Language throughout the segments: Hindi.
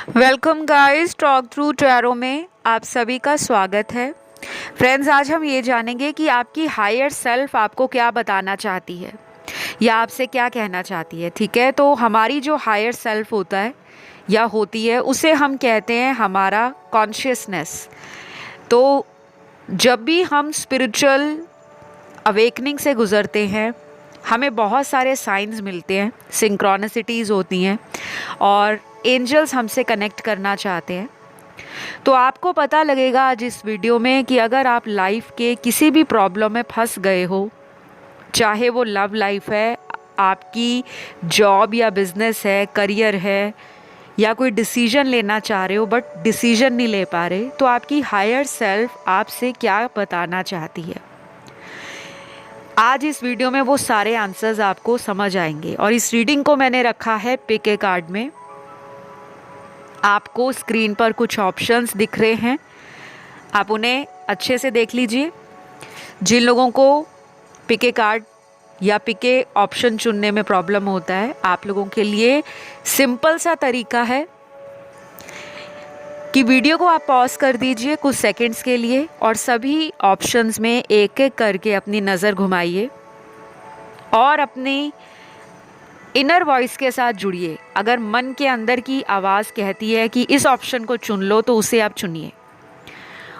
Welcome guys, talk through tarot में आप सभी का स्वागत है। फ्रेंड्स, आज हम ये जानेंगे कि आपकी हायर सेल्फ आपको क्या बताना चाहती है या आपसे क्या कहना चाहती है। ठीक है, तो हमारी जो हायर सेल्फ होता है या होती है उसे हम कहते हैं हमारा कॉन्शियसनेस। तो जब भी हम स्पिरिचुअल अवेकनिंग से गुज़रते हैं हमें बहुत सारे साइंस मिलते हैं, सिंक्रोनिसिटीज़ होती हैं और एंजल्स हमसे कनेक्ट करना चाहते हैं। तो आपको पता लगेगा आज इस वीडियो में कि अगर आप लाइफ के किसी भी प्रॉब्लम में फंस गए हो, चाहे वो लव लाइफ है, आपकी जॉब या बिजनेस है, करियर है, या कोई डिसीजन लेना चाह रहे हो बट डिसीजन नहीं ले पा रहे, तो आपकी हायर सेल्फ आपसे क्या बताना चाहती है। आज इस वीडियो में वो सारे आंसर्स आपको समझ आएंगे। और इस रीडिंग को मैंने रखा है पिक ए कार्ड में। आपको स्क्रीन पर कुछ ऑप्शंस दिख रहे हैं, आप उन्हें अच्छे से देख लीजिए। जिन लोगों को पिक ए कार्ड या पिक ए ऑप्शन चुनने में प्रॉब्लम होता है, आप लोगों के लिए सिंपल सा तरीका है कि वीडियो को आप पॉज कर दीजिए कुछ सेकंड्स के लिए और सभी ऑप्शंस में एक एक करके अपनी नज़र घुमाइए और अपनी इनर वॉइस के साथ जुड़िए। अगर मन के अंदर की आवाज़ कहती है कि इस ऑप्शन को चुन लो तो उसे आप चुनिए।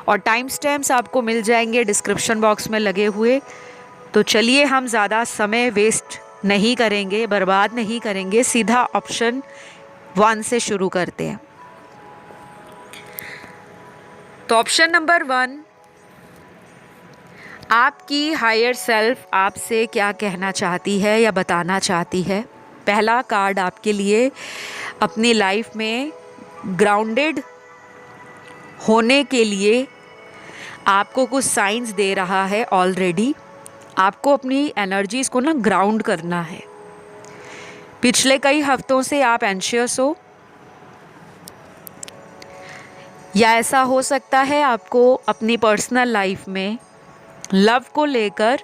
और टाइम स्टैम्प्स आपको मिल जाएंगे डिस्क्रिप्शन बॉक्स में लगे हुए। तो चलिए, हम ज़्यादा समय वेस्ट नहीं करेंगे, बर्बाद नहीं करेंगे, सीधा ऑप्शन 1 से शुरू करते हैं। तो ऑप्शन नंबर 1, आपकी हायर सेल्फ आपसे क्या कहना चाहती है या बताना चाहती है। पहला कार्ड आपके लिए अपनी लाइफ में ग्राउंडेड होने के लिए आपको कुछ साइंस दे रहा है ऑलरेडी। आपको अपनी एनर्जीज़ को ना ग्राउंड करना है। पिछले कई हफ्तों से आप एंशियस हो, या ऐसा हो सकता है आपको अपनी पर्सनल लाइफ में लव को लेकर,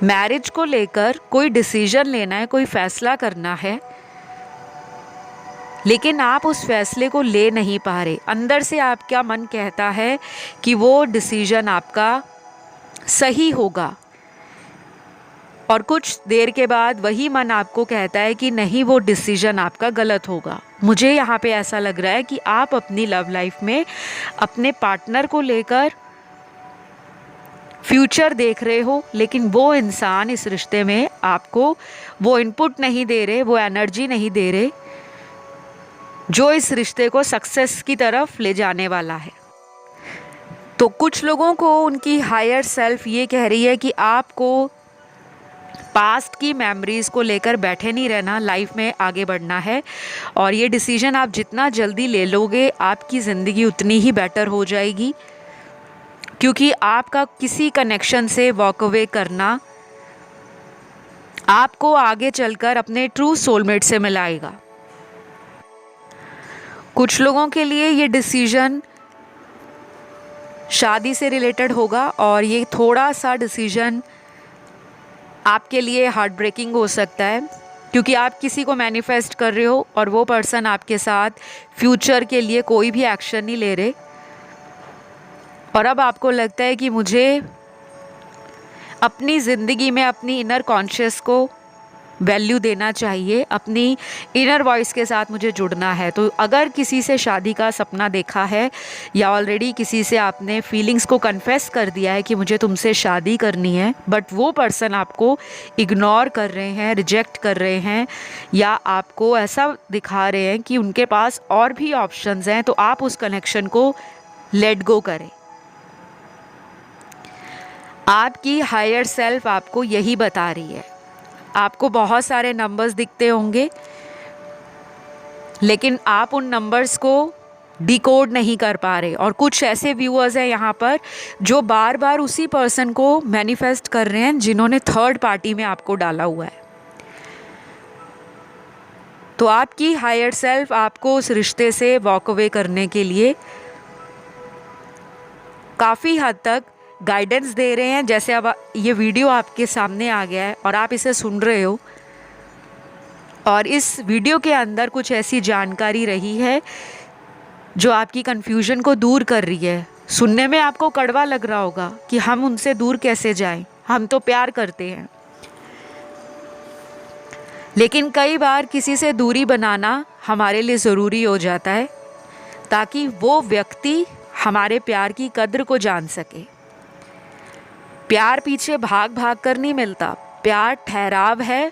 मैरिज को लेकर कोई डिसीजन लेना है, कोई फैसला करना है, लेकिन आप उस फैसले को ले नहीं पा रहे। अंदर से आपका मन कहता है कि वो डिसीजन आपका सही होगा और कुछ देर के बाद वही मन आपको कहता है कि नहीं, वो डिसीजन आपका गलत होगा। मुझे यहाँ पे ऐसा लग रहा है कि आप अपनी लव लाइफ में अपने पार्टनर को लेकर फ्यूचर देख रहे हो, लेकिन वो इंसान इस रिश्ते में आपको वो इनपुट नहीं दे रहे, वो एनर्जी नहीं दे रहे जो इस रिश्ते को सक्सेस की तरफ ले जाने वाला है। तो कुछ लोगों को उनकी हायर सेल्फ ये कह रही है कि आपको पास्ट की मेमोरीज़ को लेकर बैठे नहीं रहना, लाइफ में आगे बढ़ना है। और ये डिसीजन आप जितना जल्दी ले लोगे आपकी ज़िंदगी उतनी ही बेटर हो जाएगी, क्योंकि आपका किसी कनेक्शन से वॉक अवे करना आपको आगे चलकर अपने ट्रू सोलमेट से मिलाएगा। कुछ लोगों के लिए ये डिसीजन शादी से रिलेटेड होगा और ये थोड़ा सा डिसीजन आपके लिए हार्ट ब्रेकिंग हो सकता है, क्योंकि आप किसी को मैनिफेस्ट कर रहे हो और वो पर्सन आपके साथ फ्यूचर के लिए कोई भी एक्शन नहीं ले रहे। और अब आपको लगता है कि मुझे अपनी ज़िंदगी में अपनी इनर कॉन्शियस को वैल्यू देना चाहिए, अपनी इनर वॉइस के साथ मुझे जुड़ना है। तो अगर किसी से शादी का सपना देखा है या ऑलरेडी किसी से आपने फीलिंग्स को कन्फेस कर दिया है कि मुझे तुमसे शादी करनी है, बट वो पर्सन आपको इग्नोर कर रहे हैं, रिजेक्ट कर रहे हैं, या आपको ऐसा दिखा रहे हैं कि उनके पास और भी ऑप्शंस हैं, तो आप उस कनेक्शन को लेट गो करें। आपकी हायर सेल्फ आपको यही बता रही है। आपको बहुत सारे नंबर्स दिखते होंगे, लेकिन आप उन नंबर्स को डिकोड नहीं कर पा रहे। और कुछ ऐसे व्यूअर्स हैं यहाँ पर जो बार बार उसी पर्सन को मैनिफेस्ट कर रहे हैं जिन्होंने थर्ड पार्टी में आपको डाला हुआ है। तो आपकी हायर सेल्फ आपको उस रिश्ते से वॉक अवे करने के लिए काफ़ी हद तक गाइडेंस दे रहे हैं। जैसे अब ये वीडियो आपके सामने आ गया है और आप इसे सुन रहे हो, और इस वीडियो के अंदर कुछ ऐसी जानकारी रही है जो आपकी कन्फ्यूजन को दूर कर रही है। सुनने में आपको कड़वा लग रहा होगा कि हम उनसे दूर कैसे जाएं, हम तो प्यार करते हैं। लेकिन कई बार किसी से दूरी बनाना हमारे लिए ज़रूरी हो जाता है ताकि वो व्यक्ति हमारे प्यार की कद्र को जान सके। प्यार पीछे भाग भाग कर नहीं मिलता। प्यार ठहराव है,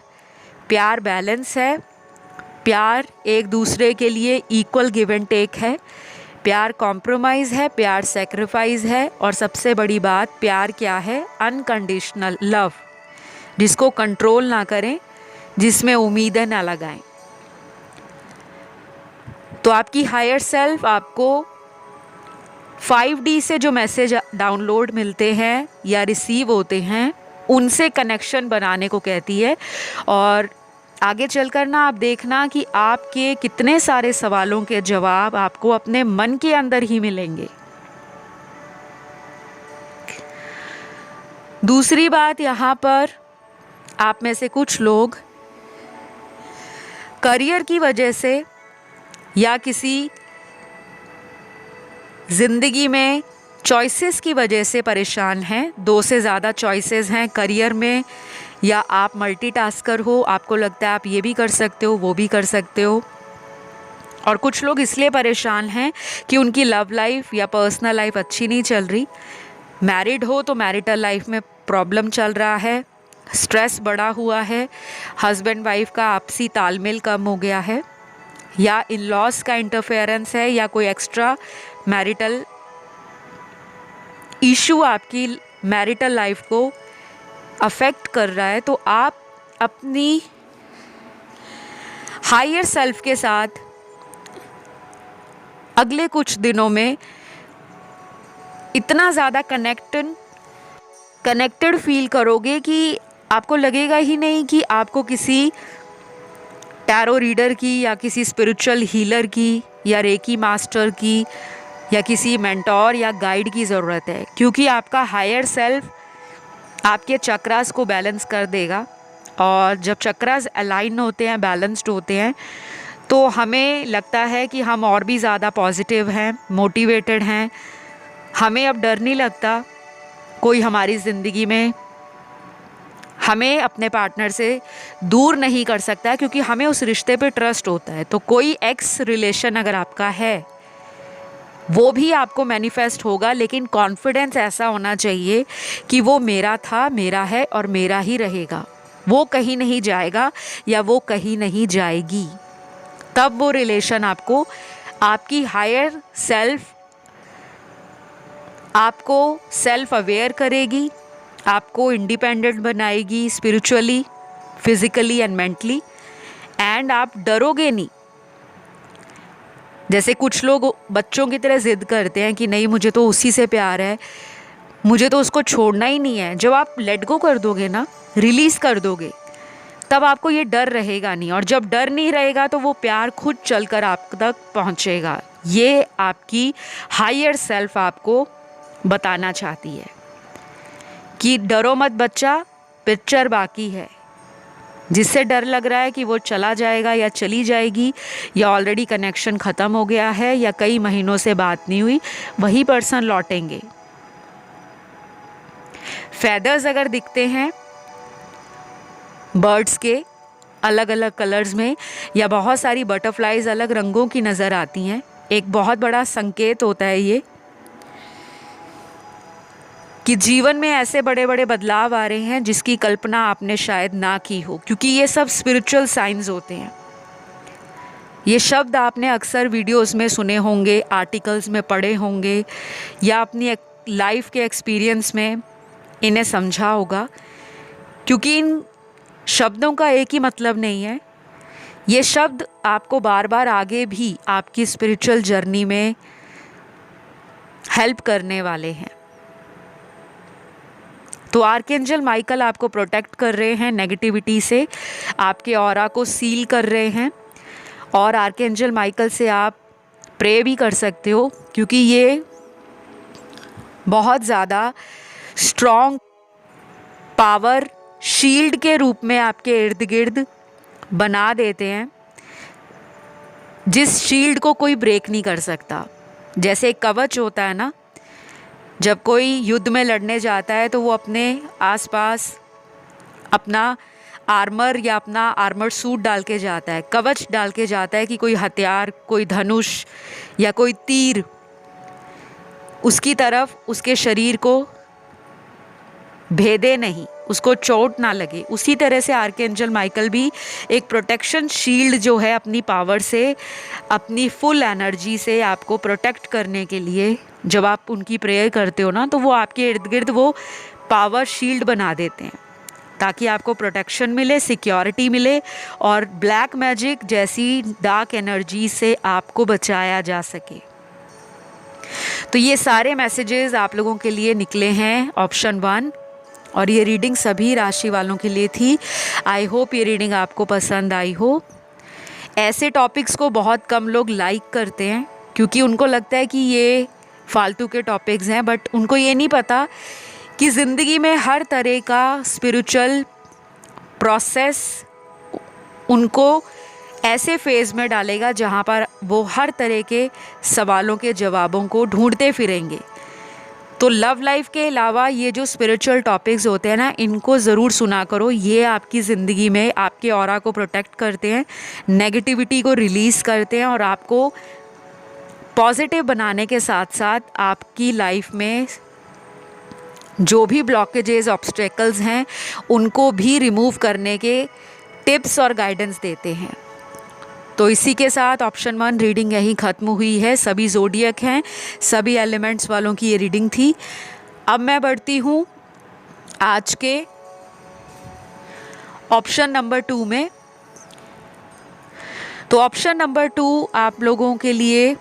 प्यार बैलेंस है, प्यार एक दूसरे के लिए इक्वल गिव एंड टेक है, प्यार कॉम्प्रोमाइज़ है, प्यार सेक्रीफाइस है, और सबसे बड़ी बात प्यार क्या है? अनकंडीशनल लव, जिसको कंट्रोल ना करें, जिसमें उम्मीदें ना लगाएं। तो आपकी हायर सेल्फ आपको 5D से जो मैसेज डाउनलोड मिलते हैं या रिसीव होते हैं उनसे कनेक्शन बनाने को कहती है। और आगे चलकर ना आप देखना कि आपके कितने सारे सवालों के जवाब आपको अपने मन के अंदर ही मिलेंगे। दूसरी बात, यहाँ पर आप में से कुछ लोग करियर की वजह से या किसी ज़िंदगी में चॉइसेस की वजह से परेशान हैं। 2 से ज़्यादा चॉइसेस हैं करियर में, या आप मल्टीटास्कर हो, आपको लगता है आप ये भी कर सकते हो वो भी कर सकते हो। और कुछ लोग इसलिए परेशान हैं कि उनकी लव लाइफ या पर्सनल लाइफ अच्छी नहीं चल रही। मैरिड हो तो मैरिटल लाइफ में प्रॉब्लम चल रहा है, स्ट्रेस बढ़ा हुआ है, हस्बैंड वाइफ का आपसी तालमेल कम हो गया है, या इन लॉज का इंटरफेरेंस है, या कोई एक्स्ट्रा मैरिटल इशू आपकी मैरिटल लाइफ को अफेक्ट कर रहा है। तो आप अपनी हायर सेल्फ के साथ अगले कुछ दिनों में इतना ज़्यादा कनेक्टेड फील करोगे कि आपको लगेगा ही नहीं कि आपको किसी टैरो रीडर की या किसी स्पिरिचुअल हीलर की या रेकी मास्टर की या किसी मेंटोर या गाइड की ज़रूरत है, क्योंकि आपका हायर सेल्फ आपके चक्रास को बैलेंस कर देगा। और जब चक्रास अलाइन होते हैं, बैलेंस्ड होते हैं, तो हमें लगता है कि हम और भी ज़्यादा पॉजिटिव हैं, मोटिवेटेड हैं। हमें अब डर नहीं लगता कोई हमारी ज़िंदगी में हमें अपने पार्टनर से दूर नहीं कर सकता, क्योंकि हमें उस रिश्ते पे ट्रस्ट होता है। तो कोई एक्स रिलेशन अगर आपका है वो भी आपको मैनिफेस्ट होगा, लेकिन कॉन्फिडेंस ऐसा होना चाहिए कि वो मेरा था, मेरा है और मेरा ही रहेगा, वो कहीं नहीं जाएगा या वो कहीं नहीं जाएगी। तब वो रिलेशन आपको, आपकी हायर सेल्फ आपको सेल्फ अवेयर करेगी, आपको इंडिपेंडेंट बनाएगी spiritually, physically and mentally, and आप डरोगे नहीं। जैसे कुछ लोग बच्चों की तरह ज़िद करते हैं कि नहीं मुझे तो उसी से प्यार है, मुझे तो उसको छोड़ना ही नहीं है। जब आप लेट गो कर दोगे ना, रिलीज़ कर दोगे, तब आपको ये डर रहेगा नहीं। और जब डर नहीं रहेगा तो वो प्यार खुद चलकर आप तक पहुँचेगा। ये आपकी हायर सेल्फ आपको बताना चाहती है कि डरो मत बच्चा, पिक्चर बाकी है। जिससे डर लग रहा है कि वो चला जाएगा या चली जाएगी, या ऑलरेडी कनेक्शन ख़त्म हो गया है, या कई महीनों से बात नहीं हुई, वही पर्सन लौटेंगे। फेदर्स अगर दिखते हैं बर्ड्स के अलग अलग कलर्स में, या बहुत सारी बटरफ्लाइज अलग रंगों की नज़र आती हैं, एक बहुत बड़ा संकेत होता है ये कि जीवन में ऐसे बड़े बड़े बदलाव आ रहे हैं जिसकी कल्पना आपने शायद ना की हो, क्योंकि ये सब स्पिरिचुअल साइंस होते हैं। ये शब्द आपने अक्सर वीडियोस में सुने होंगे, आर्टिकल्स में पढ़े होंगे, या अपनी लाइफ के एक्सपीरियंस में इन्हें समझा होगा, क्योंकि इन शब्दों का एक ही मतलब नहीं है। ये शब्द आपको बार बार आगे भी आपकी स्पिरिचुअल जर्नी में हेल्प करने वाले हैं। तो आर्कएंजल माइकल आपको प्रोटेक्ट कर रहे हैं नेगेटिविटी से, आपके ऑरा को सील कर रहे हैं। और आर्कएंजल माइकल से आप प्रे भी कर सकते हो, क्योंकि ये बहुत ज़्यादा स्ट्रॉन्ग पावर शील्ड के रूप में आपके इर्द गिर्द बना देते हैं जिस शील्ड को कोई ब्रेक नहीं कर सकता। जैसे एक कवच होता है ना, जब कोई युद्ध में लड़ने जाता है तो वो अपने आसपास अपना आर्मर या अपना आर्मर सूट डाल के जाता है, कवच डाल के जाता है कि कोई हथियार, कोई धनुष या कोई तीर उसकी तरफ उसके शरीर को भेदे नहीं, उसको चोट ना लगे। उसी तरह से आर्कएंजल माइकल भी एक प्रोटेक्शन शील्ड जो है अपनी पावर से, अपनी फुल एनर्जी से आपको प्रोटेक्ट करने के लिए, जब आप उनकी प्रेयर करते हो ना, तो वो आपके इर्द गिर्द वो पावर शील्ड बना देते हैं ताकि आपको प्रोटेक्शन मिले, सिक्योरिटी मिले और ब्लैक मैजिक जैसी डार्क एनर्जी से आपको बचाया जा सके। तो ये सारे मैसेजेस आप लोगों के लिए निकले हैं ऑप्शन 1, और ये रीडिंग सभी राशि वालों के लिए थी। आई होप ये रीडिंग आपको पसंद आई हो। ऐसे टॉपिक्स को बहुत कम लोग लाइक करते हैं क्योंकि उनको लगता है कि ये फालतू के टॉपिक्स हैं, बट उनको ये नहीं पता कि ज़िंदगी में हर तरह का स्पिरिचुअल प्रोसेस उनको ऐसे फेज़ में डालेगा जहाँ पर वो हर तरह के सवालों के जवाबों को ढूंढते फिरेंगे। तो लव लाइफ के अलावा ये जो स्पिरिचुअल टॉपिक्स होते हैं ना, इनको ज़रूर सुना करो। ये आपकी ज़िंदगी में आपके ऑरा को प्रोटेक्ट करते हैं, नेगेटिविटी को रिलीज़ करते हैं और आपको पॉजिटिव बनाने के साथ साथ आपकी लाइफ में जो भी ब्लॉकेजेस, ऑब्स्टेकल्स हैं, उनको भी रिमूव करने के टिप्स और गाइडेंस देते हैं। तो इसी के साथ ऑप्शन 1 रीडिंग यहीं ख़त्म हुई है। सभी ज़ोडियक हैं, सभी एलिमेंट्स वालों की ये रीडिंग थी। अब मैं बढ़ती हूँ आज के ऑप्शन नंबर 2 में। तो ऑप्शन नंबर 2 आप लोगों के लिए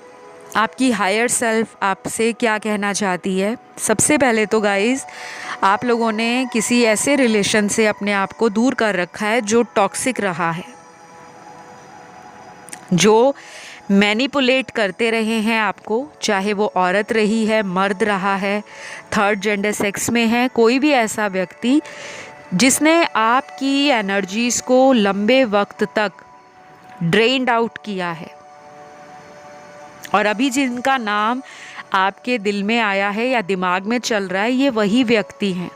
आपकी हायर सेल्फ आपसे क्या कहना चाहती है। सबसे पहले तो गाइज़, आप लोगों ने किसी ऐसे रिलेशन से अपने आप को दूर कर रखा है जो टॉक्सिक रहा है, जो मैनिपुलेट करते रहे हैं आपको, चाहे वो औरत रही है, मर्द रहा है, थर्ड जेंडर सेक्स में है, कोई भी ऐसा व्यक्ति जिसने आपकी एनर्जीज़ को लंबे वक्त तक ड्रेन्ड आउट किया है। और अभी जिनका नाम आपके दिल में आया है या दिमाग में चल रहा है, ये वही व्यक्ति हैं,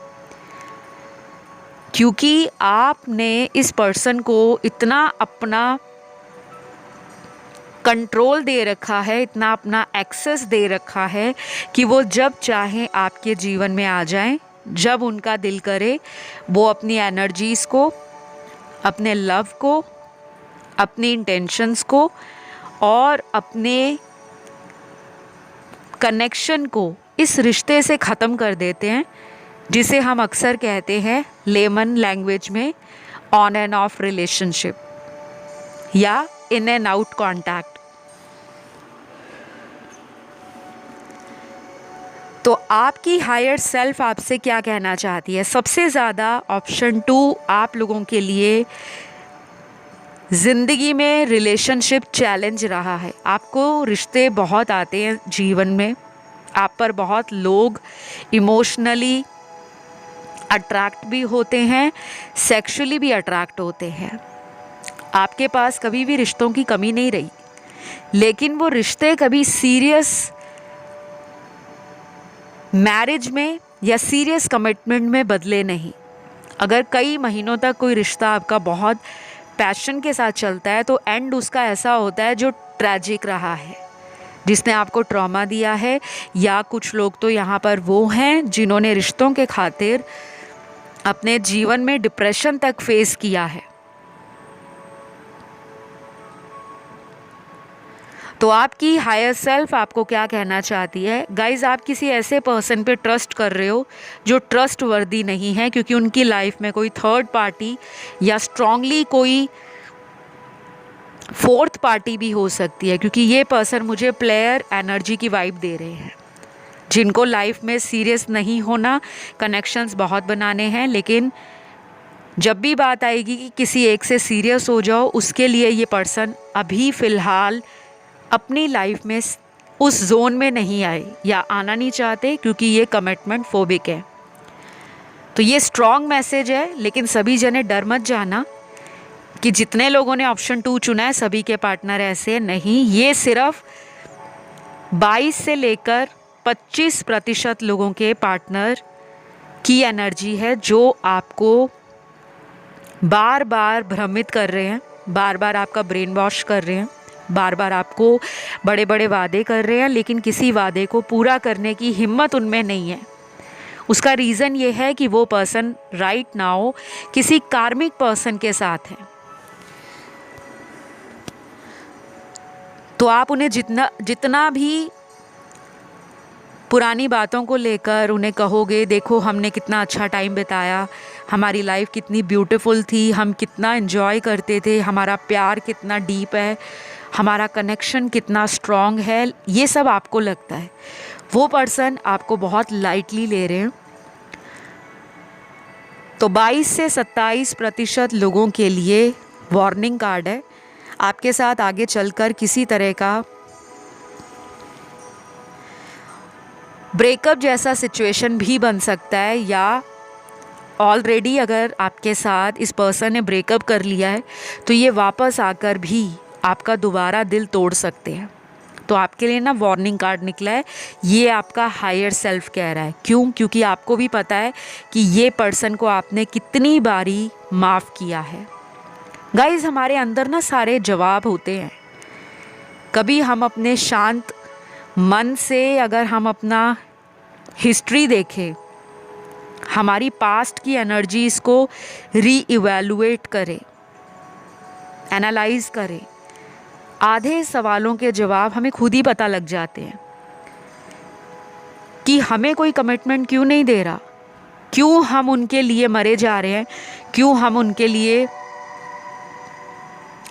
क्योंकि आपने इस पर्सन को इतना अपना कंट्रोल दे रखा है, इतना अपना एक्सेस दे रखा है कि वो जब चाहें आपके जीवन में आ जाएं, जब उनका दिल करे वो अपनी एनर्जीज़ को, अपने लव को, अपनी इंटेंशंस को और अपने कनेक्शन को इस रिश्ते से ख़त्म कर देते हैं, जिसे हम अक्सर कहते हैं लेमन लैंग्वेज में ऑन एंड ऑफ रिलेशनशिप या इन एंड आउट कॉन्टैक्ट। तो आपकी हायर सेल्फ आपसे क्या कहना चाहती है। सबसे ज़्यादा ऑप्शन 2 आप लोगों के लिए ज़िंदगी में रिलेशनशिप चैलेंज रहा है। आपको रिश्ते बहुत आते हैं जीवन में, आप पर बहुत लोग इमोशनली अट्रैक्ट भी होते हैं, सेक्सुअली भी अट्रैक्ट होते हैं। आपके पास कभी भी रिश्तों की कमी नहीं रही, लेकिन वो रिश्ते कभी सीरियस मैरिज में या सीरियस कमिटमेंट में बदले नहीं। अगर कई महीनों तक कोई रिश्ता आपका बहुत पैशन के साथ चलता है तो एंड उसका ऐसा होता है जो ट्रैजिक रहा है, जिसने आपको ट्रॉमा दिया है। या कुछ लोग तो यहाँ पर वो हैं जिन्होंने रिश्तों के खातिर अपने जीवन में डिप्रेशन तक फेस किया है। तो आपकी हायर सेल्फ आपको क्या कहना चाहती है। गाइज, आप किसी ऐसे पर्सन पे ट्रस्ट कर रहे हो जो ट्रस्ट वर्दी नहीं है, क्योंकि उनकी लाइफ में कोई थर्ड पार्टी या स्ट्रांगली कोई फोर्थ पार्टी भी हो सकती है, क्योंकि ये पर्सन मुझे प्लेयर एनर्जी की वाइब दे रहे हैं, जिनको लाइफ में सीरियस नहीं होना, कनेक्शंस बहुत बनाने हैं, लेकिन जब भी बात आएगी कि किसी एक से सीरियस हो जाओ, उसके लिए ये पर्सन अभी फ़िलहाल अपनी लाइफ में उस जोन में नहीं आए या आना नहीं चाहते, क्योंकि ये कमिटमेंट फोबिक है। तो ये स्ट्रॉन्ग मैसेज है, लेकिन सभी जने डर मत जाना कि जितने लोगों ने ऑप्शन 2 चुना है सभी के पार्टनर ऐसे नहीं। ये सिर्फ 22 से लेकर 25% लोगों के पार्टनर की एनर्जी है जो आपको बार बार भ्रमित कर रहे हैं, बार बार आपका ब्रेन वॉश कर रहे हैं, बार बार आपको बड़े बड़े वादे कर रहे हैं, लेकिन किसी वादे को पूरा करने की हिम्मत उनमें नहीं है। उसका रीज़न ये है कि वो पर्सन राइट नाउ किसी कार्मिक पर्सन के साथ है। तो आप उन्हें जितना भी पुरानी बातों को लेकर उन्हें कहोगे, देखो हमने कितना अच्छा टाइम बिताया, हमारी लाइफ कितनी ब्यूटीफुल थी, हम कितना एंजॉय करते थे, हमारा प्यार कितना डीप है, हमारा कनेक्शन कितना स्ट्रॉन्ग है, ये सब आपको लगता है। वो पर्सन आपको बहुत लाइटली ले रहे हैं। तो 22 से 27% लोगों के लिए वार्निंग कार्ड है। आपके साथ आगे चलकर किसी तरह का ब्रेकअप जैसा सिचुएशन भी बन सकता है, या ऑलरेडी अगर आपके साथ इस पर्सन ने ब्रेकअप कर लिया है तो ये वापस आकर भी आपका दोबारा दिल तोड़ सकते हैं। तो आपके लिए ना वार्निंग कार्ड निकला है, ये आपका हायर सेल्फ कह रहा है। क्यों? क्योंकि आपको भी पता है कि ये पर्सन को आपने कितनी बारी माफ़ किया है। गाइस, हमारे अंदर ना सारे जवाब होते हैं। कभी हम अपने शांत मन से अगर हम अपना हिस्ट्री देखें, हमारी पास्ट की एनर्जीज़ को रीइवैल्यूएट करें, एनालाइज करें, आधे सवालों के जवाब हमें खुद ही पता लग जाते हैं कि हमें कोई कमिटमेंट क्यों नहीं दे रहा, क्यों हम उनके लिए मरे जा रहे हैं, क्यों हम उनके लिए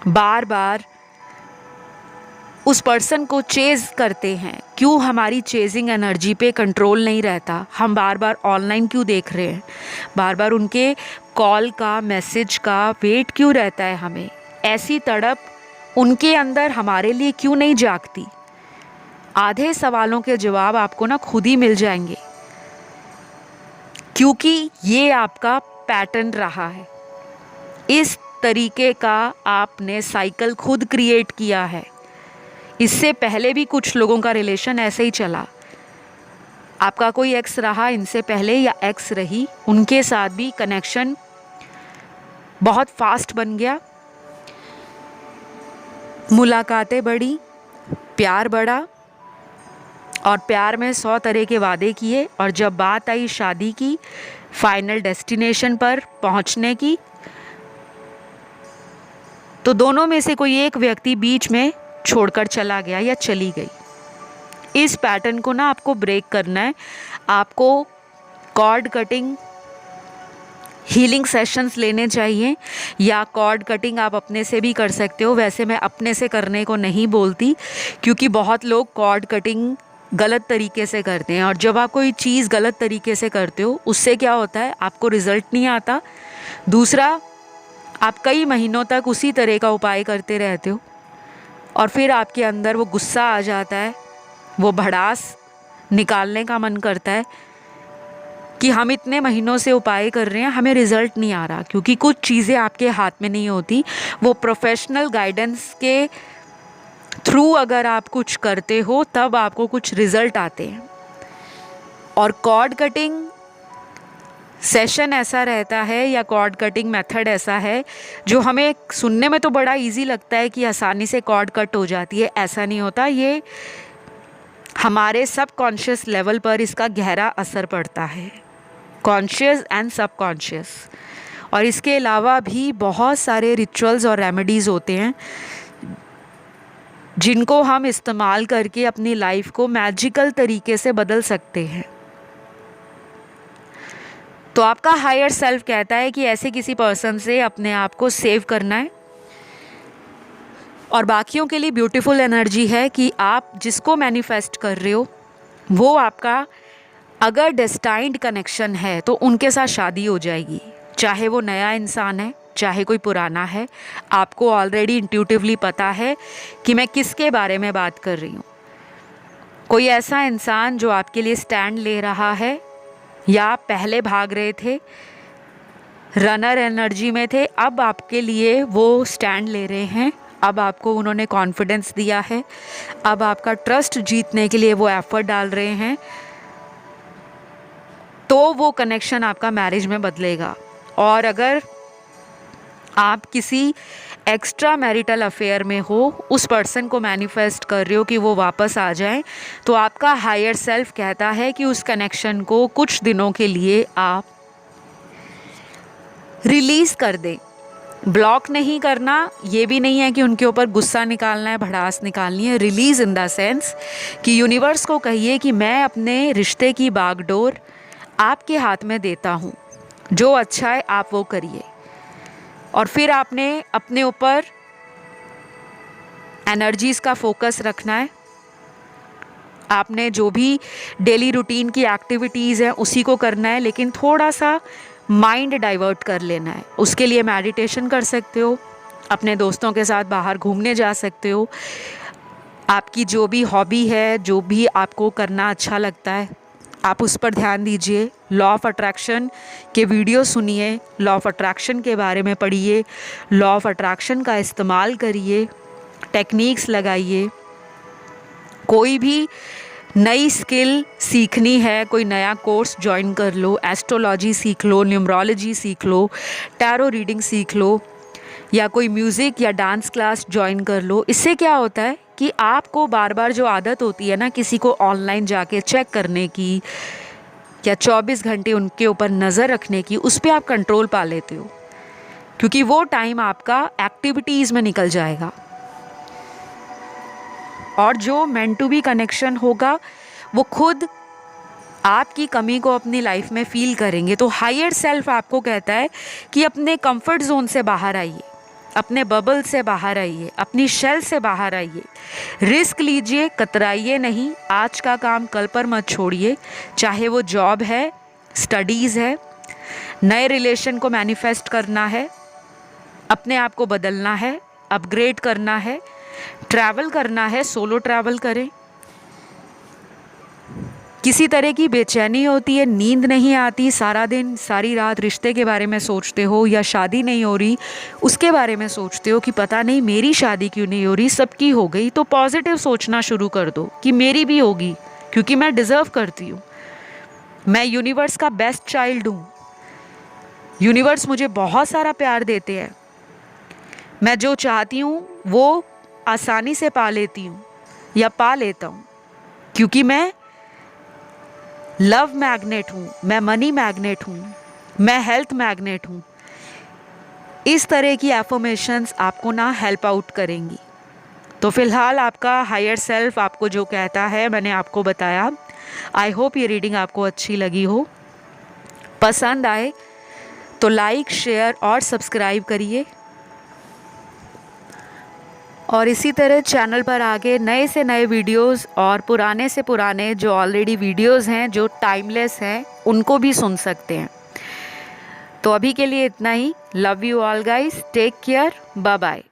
बार बार उस पर्सन को चेज़ करते हैं, क्यों हमारी चेजिंग एनर्जी पे कंट्रोल नहीं रहता, हम बार बार ऑनलाइन क्यों देख रहे हैं, बार बार उनके कॉल का मैसेज का वेट क्यों रहता है हमें, ऐसी तड़प उनके अंदर हमारे लिए क्यों नहीं जागती। आधे सवालों के जवाब आपको ना खुद ही मिल जाएंगे, क्योंकि ये आपका पैटर्न रहा है। इस तरीके का आपने साइकिल खुद क्रिएट किया है। इससे पहले भी कुछ लोगों का रिलेशन ऐसे ही चला। आपका कोई एक्स रहा इनसे पहले या एक्स रही, उनके साथ भी कनेक्शन बहुत फास्ट बन गया, मुलाकातें बढ़ी, प्यार बढ़ा, और प्यार में 100 तरह के वादे किए, और जब बात आई शादी की, फाइनल डेस्टिनेशन पर पहुंचने की, तो दोनों में से कोई एक व्यक्ति बीच में छोड़कर चला गया या चली गई। इस पैटर्न को ना आपको ब्रेक करना है। आपको कॉर्ड कटिंग हीलिंग सेशंस लेने चाहिए, या कॉर्ड कटिंग आप अपने से भी कर सकते हो। वैसे मैं अपने से करने को नहीं बोलती, क्योंकि बहुत लोग कॉर्ड कटिंग गलत तरीके से करते हैं, और जब आप कोई चीज़ गलत तरीके से करते हो उससे क्या होता है, आपको रिज़ल्ट नहीं आता। दूसरा, आप कई महीनों तक उसी तरह का उपाय करते रहते हो, और फिर आपके अंदर वो गुस्सा आ जाता है, वो भड़ास निकालने का मन करता है कि हम इतने महीनों से उपाय कर रहे हैं, हमें रिज़ल्ट नहीं आ रहा। क्योंकि कुछ चीज़ें आपके हाथ में नहीं होती, वो प्रोफेशनल गाइडेंस के थ्रू अगर आप कुछ करते हो तब आपको कुछ रिज़ल्ट आते हैं। और कॉर्ड कटिंग सेशन ऐसा रहता है, या कॉर्ड कटिंग मेथड ऐसा है जो हमें सुनने में तो बड़ा इजी लगता है कि आसानी से कॉर्ड कट हो जाती है। ऐसा नहीं होता। ये हमारे सबकॉन्शियस लेवल पर इसका गहरा असर पड़ता है, कॉन्शियस एंड सबकॉन्शियस। और इसके अलावा भी बहुत सारे रिचुअल्स और रेमेडीज़ होते हैं जिनको हम इस्तेमाल करके अपनी लाइफ को मैजिकल तरीके से बदल सकते हैं। तो आपका हायर सेल्फ कहता है कि ऐसे किसी पर्सन से अपने आप को सेव करना है। और बाकियों के लिए ब्यूटीफुल एनर्जी है कि आप जिसको मैनिफेस्ट कर रहे हो वो आपका अगर डेस्टाइन्ड कनेक्शन है तो उनके साथ शादी हो जाएगी। चाहे वो नया इंसान है, चाहे कोई पुराना है, आपको ऑलरेडी इंट्यूटिवली पता है कि मैं किसके बारे में बात कर रही हूँ। कोई ऐसा इंसान जो आपके लिए स्टैंड ले रहा है, या पहले भाग रहे थे, रनर एनर्जी में थे, अब आपके लिए वो स्टैंड ले रहे हैं। अब आपको उन्होंने कॉन्फिडेंस दिया है, अब आपका ट्रस्ट जीतने के लिए वो एफर्ट डाल रहे हैं, तो वो कनेक्शन आपका मैरिज में बदलेगा। और अगर आप किसी एक्स्ट्रा मैरिटल अफेयर में हो, उस पर्सन को मैनिफेस्ट कर रहे हो कि वो वापस आ जाए, तो आपका हायर सेल्फ कहता है कि उस कनेक्शन को कुछ दिनों के लिए आप रिलीज़ कर दें। ब्लॉक नहीं करना, ये भी नहीं है कि उनके ऊपर गुस्सा निकालना है, भड़ास निकालनी है। रिलीज़ इन द सेंस कि यूनिवर्स को कहिए कि मैं अपने रिश्ते की बागडोर आपके हाथ में देता हूँ, जो अच्छा है आप वो करिए। और फिर आपने अपने ऊपर एनर्जीज़ का फोकस रखना है। आपने जो भी डेली रूटीन की एक्टिविटीज़ हैं उसी को करना है, लेकिन थोड़ा सा माइंड डाइवर्ट कर लेना है। उसके लिए मेडिटेशन कर सकते हो, अपने दोस्तों के साथ बाहर घूमने जा सकते हो। आपकी जो भी हॉबी है, जो भी आपको करना अच्छा लगता है, आप उस पर ध्यान दीजिए। लॉ ऑफ अट्रैक्शन के वीडियो सुनिए, लॉ ऑफ अट्रैक्शन के बारे में पढ़िए, लॉ ऑफ अट्रैक्शन का इस्तेमाल करिए, टेक्निक्स लगाइए। कोई भी नई स्किल सीखनी है, कोई नया कोर्स ज्वाइन कर लो, एस्ट्रोलॉजी सीख लो, न्यूमरोलॉजी सीख लो, टैरो रीडिंग सीख लो, या कोई म्यूज़िक या डांस क्लास ज्वाइन कर लो। इससे क्या होता है कि आपको बार बार जो आदत होती है ना किसी को ऑनलाइन जाके चेक करने की या 24 घंटे उनके ऊपर नज़र रखने की, उस पर आप कंट्रोल पा लेते हो, क्योंकि वो टाइम आपका एक्टिविटीज़ में निकल जाएगा। और जो मेंट टू बी कनेक्शन होगा वो खुद आपकी कमी को अपनी लाइफ में फील करेंगे। तो हायर सेल्फ आपको कहता है कि अपने कंफर्ट जोन से बाहर आइए, अपने बबल से बाहर आइए, अपनी शेल से बाहर आइए, रिस्क लीजिए, कतराइए नहीं। आज का काम कल पर मत छोड़िए, चाहे वो जॉब है, स्टडीज़ है, नए रिलेशन को मैनिफेस्ट करना है, अपने आप को बदलना है, अपग्रेड करना है, ट्रैवल करना है, सोलो ट्रैवल करें। किसी तरह की बेचैनी होती है, नींद नहीं आती, सारा दिन सारी रात रिश्ते के बारे में सोचते हो, या शादी नहीं हो रही उसके बारे में सोचते हो कि पता नहीं मेरी शादी क्यों नहीं हो रही, सबकी हो गई, तो पॉजिटिव सोचना शुरू कर दो कि मेरी भी होगी, क्योंकि मैं डिज़र्व करती हूँ। मैं यूनिवर्स का बेस्ट चाइल्ड हूँ, यूनिवर्स मुझे बहुत सारा प्यार देते हैं, मैं जो चाहती हूँ वो आसानी से पा लेती हूँ या पा लेता हूँ, क्योंकि मैं लव मैग्नेट हूँ, मैं मनी मैग्नेट हूँ, मैं हेल्थ मैग्नेट हूँ। इस तरह की एफर्मेशंस आपको ना हेल्प आउट करेंगी। तो फिलहाल आपका हायर सेल्फ आपको जो कहता है मैंने आपको बताया। आई होप ये रीडिंग आपको अच्छी लगी हो। पसंद आए तो लाइक, शेयर और सब्सक्राइब करिए, और इसी तरह चैनल पर आगे नए से नए वीडियोस और पुराने से पुराने जो ऑलरेडी वीडियोस हैं जो टाइमलेस हैं उनको भी सुन सकते हैं। तो अभी के लिए इतना ही। Love you all guys, take care, bye bye.